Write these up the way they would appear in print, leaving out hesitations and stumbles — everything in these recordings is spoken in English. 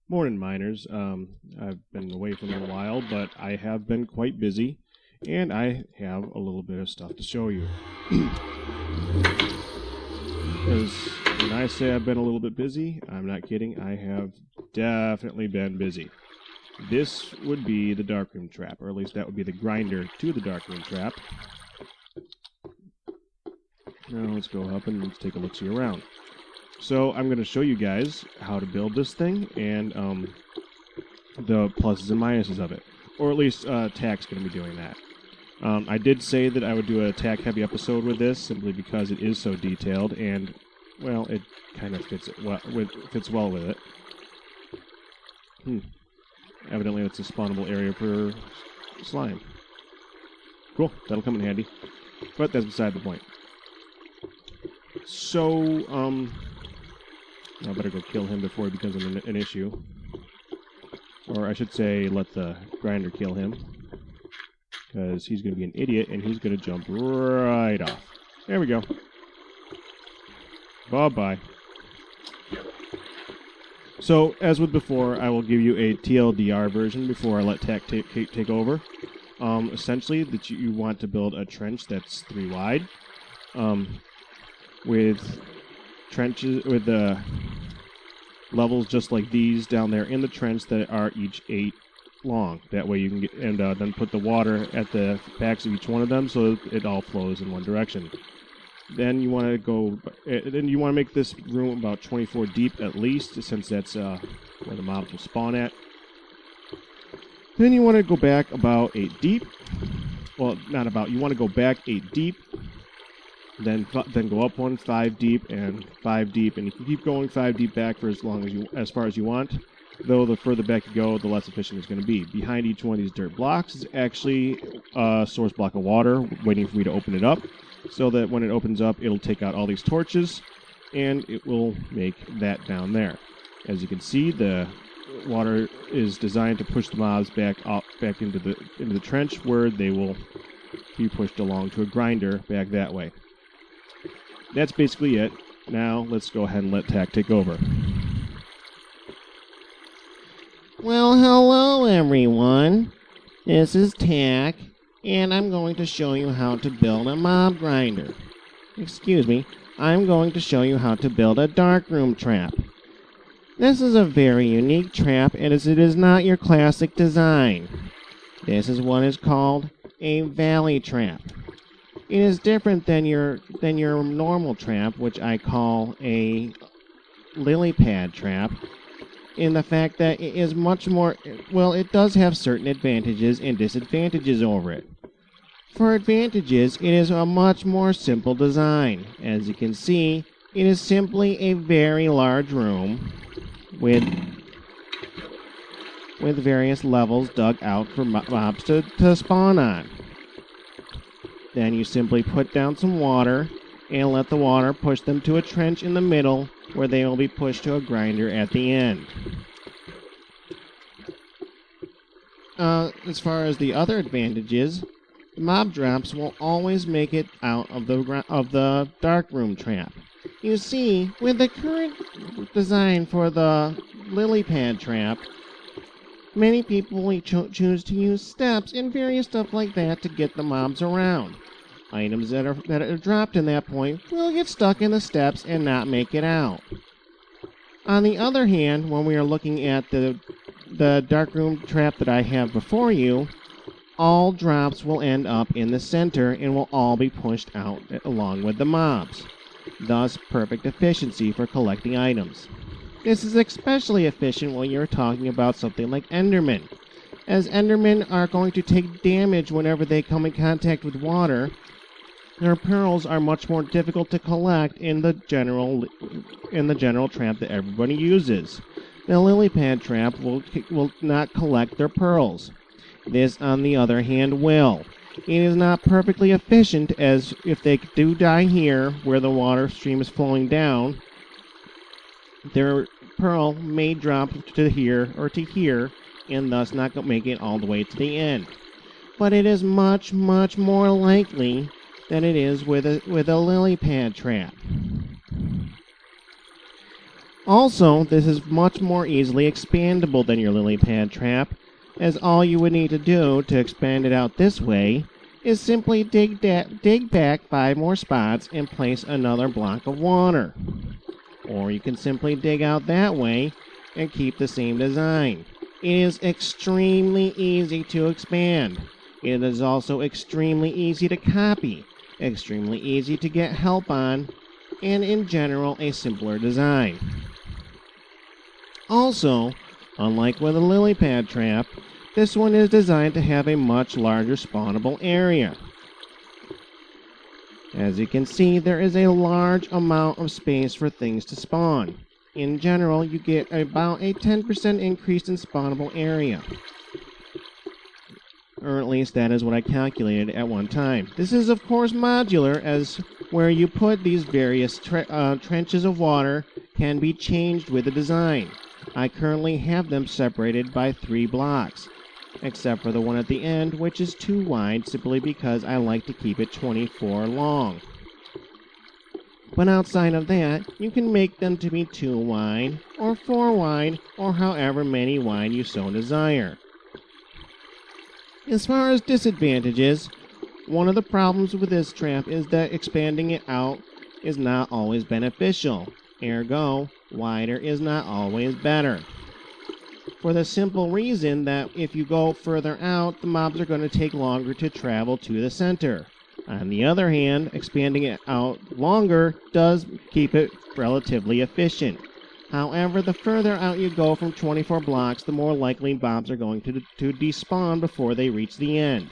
Morning, miners. I've been away for a little while, but I have been quite busy, and I have a little bit of stuff to show you. Because when I say I've been a little bit busy, I'm not kidding. I have definitely been busy. This would be the darkroom trap, or at least that would be the grinder to the darkroom trap. Now let's go up and let's take a look-see around. So I'm going to show you guys how to build this thing and the pluses and minuses of it. Or at least Tack's going to be doing that. I did say that I would do a Tack-heavy episode with this simply because it is so detailed and, well, it kind of fits well with it. Evidently that's a spawnable area for slime. Cool, that'll come in handy. But that's beside the point. So, I better go kill him before he becomes an issue. Or I should say, let the grinder kill him. Because he's going to be an idiot, and he's going to jump right off. There we go. Bye-bye. So, as with before, I will give you a TLDR version before I let Tack take over. Essentially, that you want to build a trench that's 3 wide. With trenches, with the levels just like these down there in the trench that are each 8 long. That way you can get, and then put the water at the backs of each one of them so it all flows in one direction. Then you want to go, then you want to make this room about 24 deep at least, since that's where the mobs will spawn at. Then you want to go back about 8 deep. Well, not about, you want to go back 8 deep. Then go up 5 deep and 5 deep, and you can keep going 5 deep back for as far as you want. Though the further back you go, the less efficient it's going to be. Behind each one of these dirt blocks is actually a source block of water waiting for me to open it up, so that when it opens up, it'll take out all these torches, and it will make that down there. As you can see, the water is designed to push the mobs back into the trench, where they will be pushed along to a grinder back that way. That's basically it. Now, let's go ahead and let Tack take over. Well, hello everyone. This is Tack, and I'm going to show you how to build a mob grinder. Excuse me, I'm going to show you how to build a darkroom trap. This is a very unique trap, as it is not your classic design. This is what is called a valley trap. It is different than your normal trap, which I call a lily pad trap, in the fact that it is much more, well, it does have certain advantages and disadvantages over it. For advantages, it is a much more simple design. As you can see, it is simply a very large room with various levels dug out for mobs to spawn on. Then you simply put down some water and let the water push them to a trench in the middle, where they will be pushed to a grinder at the end. As far as the other advantages, mob drops will always make it out of the darkroom trap. You see, with the current design for the lily pad trap, many people will choose to use steps and various stuff like that to get the mobs around. Items that are dropped in that point will get stuck in the steps and not make it out. On the other hand, when we are looking at the darkroom trap that I have before you, all drops will end up in the center and will all be pushed out along with the mobs. Thus, perfect efficiency for collecting items. This is especially efficient when you're talking about something like Endermen, as Endermen are going to take damage whenever they come in contact with water. Their pearls are much more difficult to collect in the general trap that everybody uses. The lily pad trap will not collect their pearls. This, on the other hand, will. It is not perfectly efficient, as if they do die here, where the water stream is flowing down, their pearl may drop to here or to here, and thus not make it all the way to the end. But it is much, much more likely than it is with a lily pad trap. Also, this is much more easily expandable than your lily pad trap, as all you would need to do to expand it out this way is simply dig back 5 more spots and place another block of water. Or you can simply dig out that way and keep the same design. It is extremely easy to expand. It is also extremely easy to copy, extremely easy to get help on, and in general a simpler design. Also, unlike with a lily pad trap, this one is designed to have a much larger spawnable area. As you can see, there is a large amount of space for things to spawn. In general, you get about a 10% increase in spawnable area. Or at least that is what I calculated at one time. This is of course modular, as where you put these various trenches of water can be changed with the design. I currently have them separated by 3 blocks, except for the one at the end, which is too wide simply because I like to keep it 24 long. But outside of that, you can make them to be 2 wide, or 4 wide, or however many wide you so desire. As far as disadvantages, one of the problems with this trap is that expanding it out is not always beneficial. Ergo, wider is not always better. For the simple reason that if you go further out, the mobs are going to take longer to travel to the center. On the other hand, expanding it out longer does keep it relatively efficient. However, the further out you go from 24 blocks, the more likely mobs are going to despawn before they reach the end.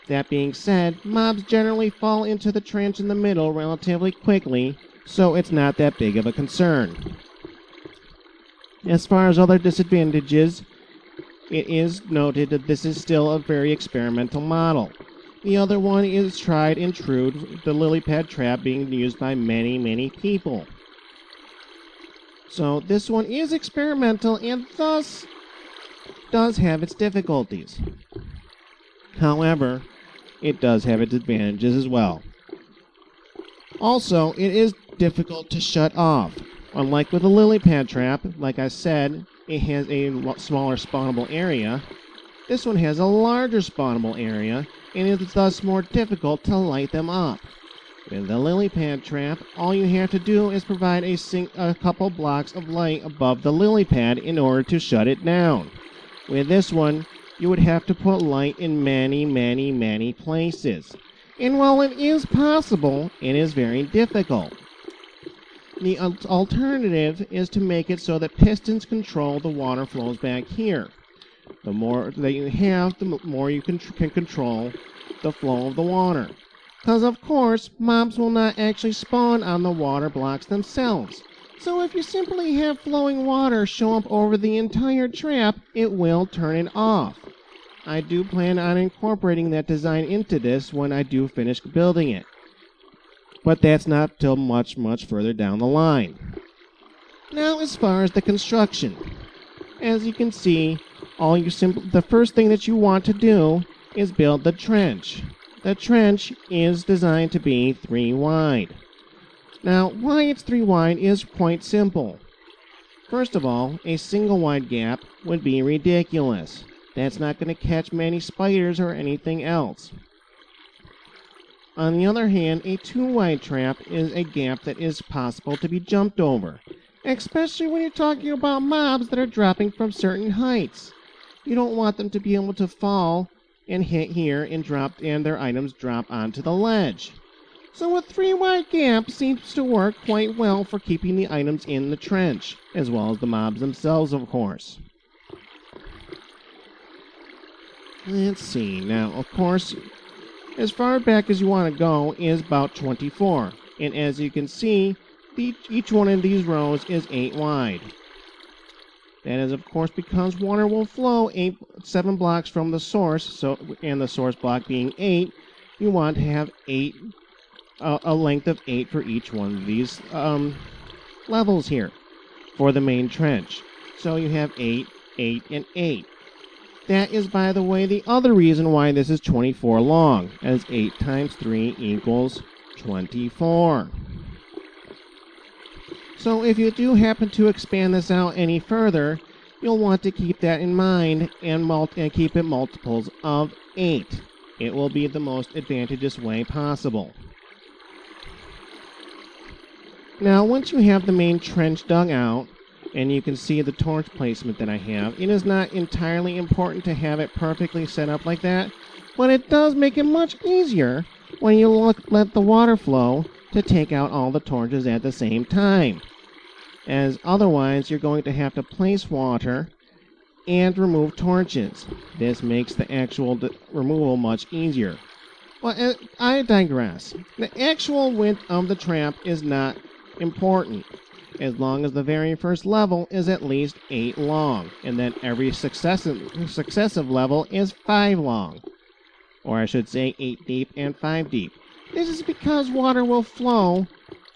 That being said, mobs generally fall into the trench in the middle relatively quickly, so it's not that big of a concern. As far as other disadvantages, it is noted that this is still a very experimental model. The other one is tried and true, the lily pad trap being used by many people. So this one is experimental and thus does have its difficulties. However, it does have its advantages as well. Also, it is difficult to shut off. Unlike with a lily pad trap, like I said, it has a smaller spawnable area. This one has a larger spawnable area, and it is thus more difficult to light them up. With the lily pad trap, all you have to do is provide a couple blocks of light above the lily pad in order to shut it down. With this one, you would have to put light in many places. And while it is possible, it is very difficult. The alternative is to make it so that pistons control the water flows back here. The more that you have, the more you can control the flow of the water. Because of course, mobs will not actually spawn on the water blocks themselves. So if you simply have flowing water show up over the entire trap, it will turn it off. I do plan on incorporating that design into this when I do finish building it. But that's not till much further down the line. Now as far as the construction. As you can see, the first thing that you want to do is build the trench. The trench is designed to be 3 wide. Now, why it's 3 wide is quite simple. First of all, a single wide gap would be ridiculous. That's not going to catch many spiders or anything else. On the other hand, a 2 wide trap is a gap that is possible to be jumped over, especially when you're talking about mobs that are dropping from certain heights. You don't want them to be able to fall and hit here and their items drop onto the ledge. So a 3 wide gap seems to work quite well for keeping the items in the trench, as well as the mobs themselves, of course. Let's see, now of course, as far back as you want to go is about 24, and as you can see, each one of these rows is 8 wide. That is of course because water will flow 7 blocks from the source, and the source block being 8, you want to have a length of 8 for each one of these levels here for the main trench. So you have 8, 8, and 8. That is, by the way, the other reason why this is 24 long, as 8 times 3 equals 24. So if you do happen to expand this out any further, you'll want to keep that in mind and keep it multiples of 8. It will be the most advantageous way possible. Now, once you have the main trench dug out, and you can see the torch placement that I have, it is not entirely important to have it perfectly set up like that, but it does make it much easier when you let the water flow to take out all the torches at the same time, as otherwise you're going to have to place water and remove torches. This makes the actual removal much easier. Well, I digress. The actual width of the trap is not important, as long as the very first level is at least 8 long, and then every successive level is 5 long. Or I should say 8 deep and 5 deep. This is because water will flow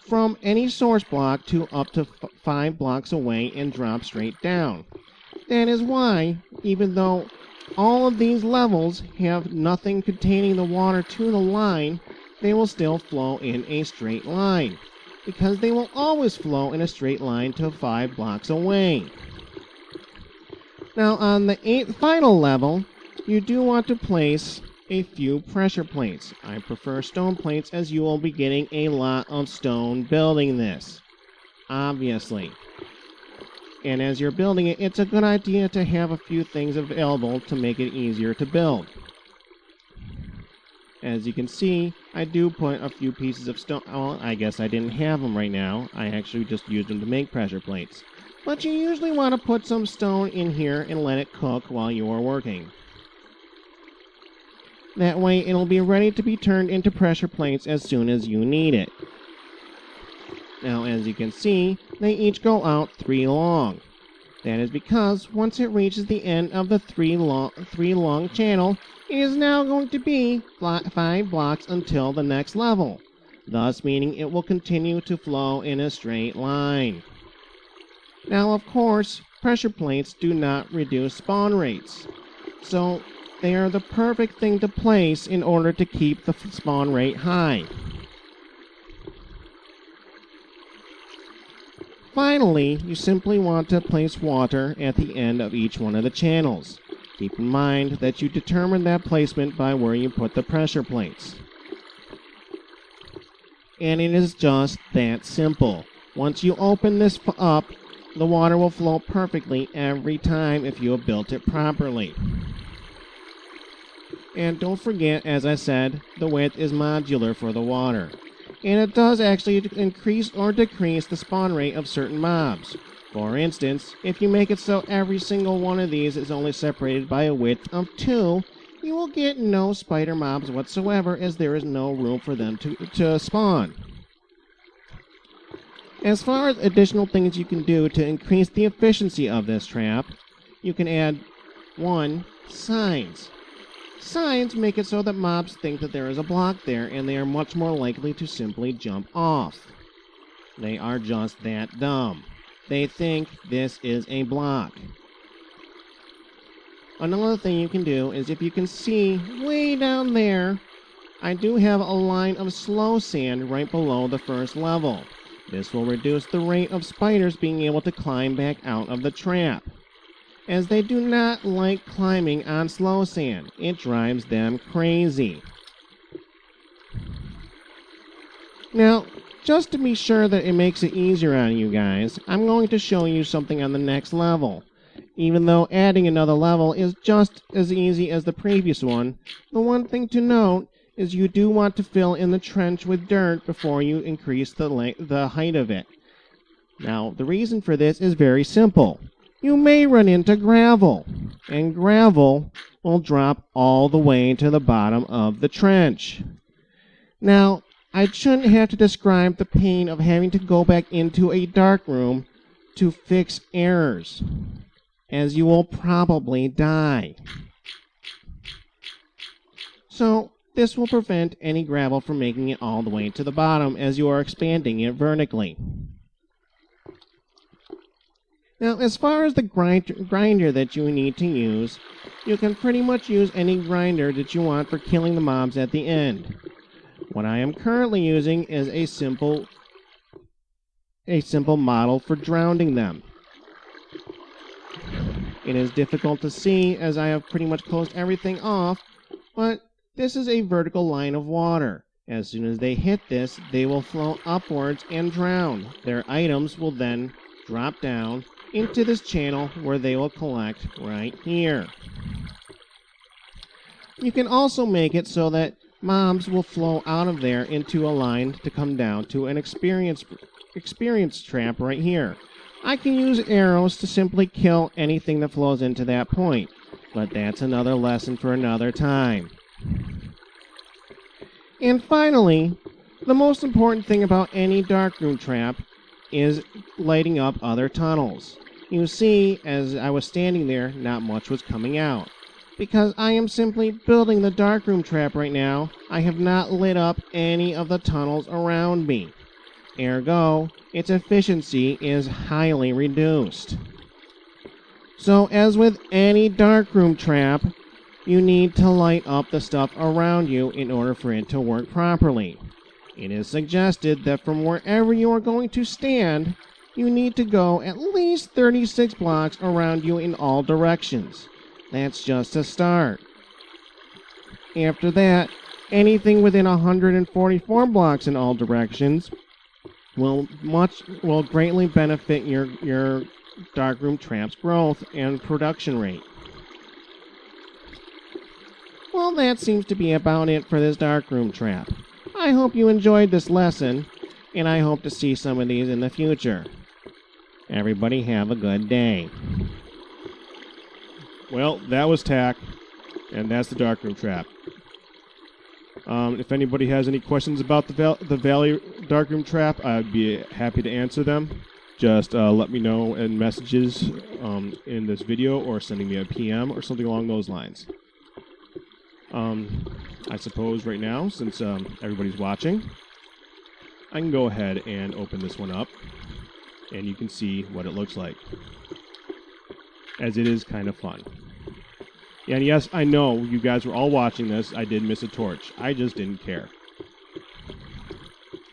from any source block to up to 5 blocks away and drop straight down. That is why, even though all of these levels have nothing containing the water to the line, they will still flow in a straight line, because they will always flow in a straight line to 5 blocks away. Now on the final level, you do want to place a few pressure plates. I prefer stone plates, as you will be getting a lot of stone building this, obviously. And as you're building it, it's a good idea to have a few things available to make it easier to build. As you can see, I do put a few pieces of stone. Well, I guess I didn't have them right now. I actually just used them to make pressure plates. But you usually want to put some stone in here and let it cook while you are working. That way it'll be ready to be turned into pressure plates as soon as you need it. Now, as you can see, they each go out 3 long. That is because once it reaches the end of the 3 long channel, it is now going to be 5 blocks until the next level, thus meaning it will continue to flow in a straight line. Now, of course, pressure plates do not reduce spawn rates, so they are the perfect thing to place in order to keep the spawn rate high. Finally, you simply want to place water at the end of each one of the channels. Keep in mind that you determine that placement by where you put the pressure plates. And it is just that simple. Once you open this up, the water will flow perfectly every time if you have built it properly. And don't forget, as I said, the width is modular for the water. And it does actually increase or decrease the spawn rate of certain mobs. For instance, if you make it so every single one of these is only separated by a width of 2, you will get no spider mobs whatsoever, as there is no room for them to spawn. As far as additional things you can do to increase the efficiency of this trap, you can add 1. Signs. Signs make it so that mobs think that there is a block there, and they are much more likely to simply jump off. They are just that dumb. They think this is a block. Another thing you can do is, if you can see way down there, I do have a line of slow sand right below the first level. This will reduce the rate of spiders being able to climb back out of the trap, as they do not like climbing on slow sand. It drives them crazy. Now, just to be sure that it makes it easier on you guys, I'm going to show you something on the next level. Even though adding another level is just as easy as the previous one, the one thing to note is you do want to fill in the trench with dirt before you increase the height of it. Now, the reason for this is very simple. You may run into gravel, and gravel will drop all the way to the bottom of the trench. Now, I shouldn't have to describe the pain of having to go back into a dark room to fix errors, as you will probably die. So, this will prevent any gravel from making it all the way to the bottom as you are expanding it vertically. Now, as far as the grinder that you need to use, you can pretty much use any grinder that you want for killing the mobs at the end. What I am currently using is a simple a simple model for drowning them. It is difficult to see as I have pretty much closed everything off, but this is a vertical line of water. As soon as they hit this, they will flow upwards and drown. Their items will then drop down into this channel where they will collect right here. You can also make it so that mobs will flow out of there into a line to come down to an experience trap right here. I can use arrows to simply kill anything that flows into that point, but that's another lesson for another time. And finally, the most important thing about any darkroom trap is lighting up other tunnels. You see, as I was standing there, not much was coming out. Because I am simply building the darkroom trap right now, I have not lit up any of the tunnels around me. Ergo, its efficiency is highly reduced. So as with any darkroom trap, you need to light up the stuff around you in order for it to work properly. It is suggested that from wherever you are going to stand, you need to go at least 36 blocks around you in all directions. That's just a start. After that, anything within 144 blocks in all directions will greatly benefit your darkroom trap's growth and production rate. Well, that seems to be about it for this darkroom trap. I hope you enjoyed this lesson, and I hope to see some of these in the future. Everybody have a good day. Well, that was Tack, and that's the darkroom trap. If anybody has any questions about the Valley darkroom trap, I'd be happy to answer them. Just let me know in messages in this video, or sending me a PM or something along those lines. I suppose right now, since everybody's watching, I can go ahead and open this one up, and you can see what it looks like, as it is kind of fun. And yes, I know you guys were all watching this. I did miss a torch. I just didn't care.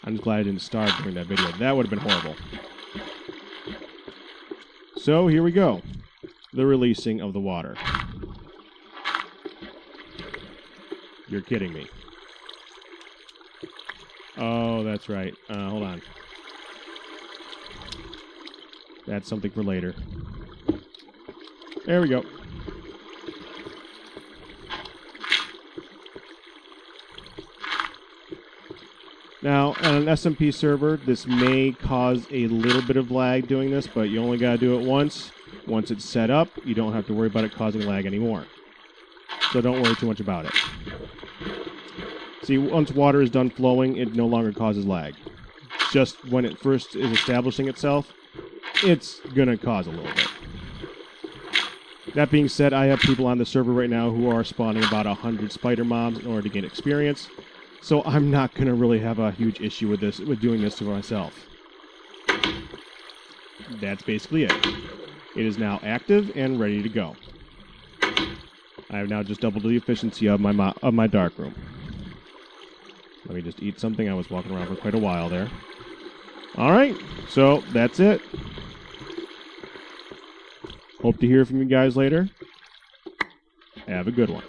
I'm just glad I didn't starve during that video. That would have been horrible. So here we go. The releasing of the water. You're kidding me. Oh, that's right. Hold on. That's something for later. There we go. Now, on an SMP server, this may cause a little bit of lag doing this, but you only got to do it once. Once it's set up, you don't have to worry about it causing lag anymore. So don't worry too much about it. See, once water is done flowing, it no longer causes lag. Just when it first is establishing itself, it's going to cause a little bit. That being said, I have people on the server right now who are spawning about 100 spider mobs in order to gain experience. So I'm not going to really have a huge issue with doing this to myself. That's basically it. It is now active and ready to go. I have now just doubled the efficiency of my darkroom. Let me just eat something. I was walking around for quite a while there. Alright, so that's it. Hope to hear from you guys later. Have a good one.